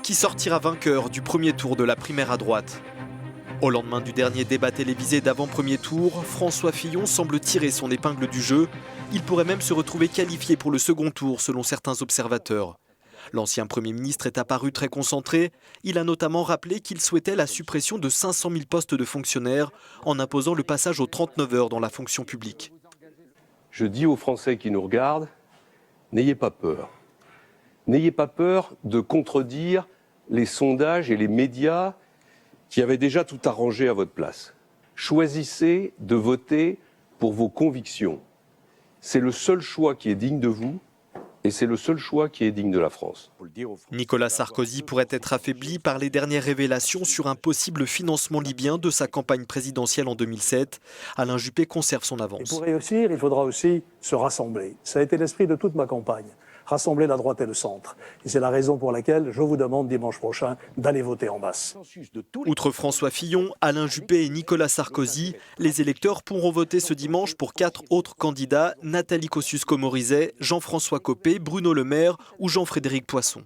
Qui sortira vainqueur du premier tour de la primaire à droite? Au lendemain du dernier débat télévisé d'avant-premier tour, François Fillon semble tirer son épingle du jeu. Il pourrait même se retrouver qualifié pour le second tour selon certains observateurs. L'ancien Premier ministre est apparu très concentré. Il a notamment rappelé qu'il souhaitait la suppression de 500 000 postes de fonctionnaires en imposant le passage aux 39 heures dans la fonction publique. Je dis aux Français qui nous regardent, n'ayez pas peur. N'ayez pas peur de contredire les sondages et les médias qui avaient déjà tout arrangé à votre place. Choisissez de voter pour vos convictions. C'est le seul choix qui est digne de vous et c'est le seul choix qui est digne de la France. Nicolas Sarkozy pourrait être affaibli par les dernières révélations sur un possible financement libyen de sa campagne présidentielle en 2007. Alain Juppé conserve son avance. Et pour réussir, il faudra aussi se rassembler. Ça a été l'esprit de toute ma campagne. Rassembler la droite et le centre. Et c'est la raison pour laquelle je vous demande dimanche prochain d'aller voter en masse. Outre François Fillon, Alain Juppé et Nicolas Sarkozy, les électeurs pourront voter ce dimanche pour 4 autres candidats, Nathalie Kosciusko-Morizet, Jean-François Copé, Bruno Le Maire ou Jean-Frédéric Poisson.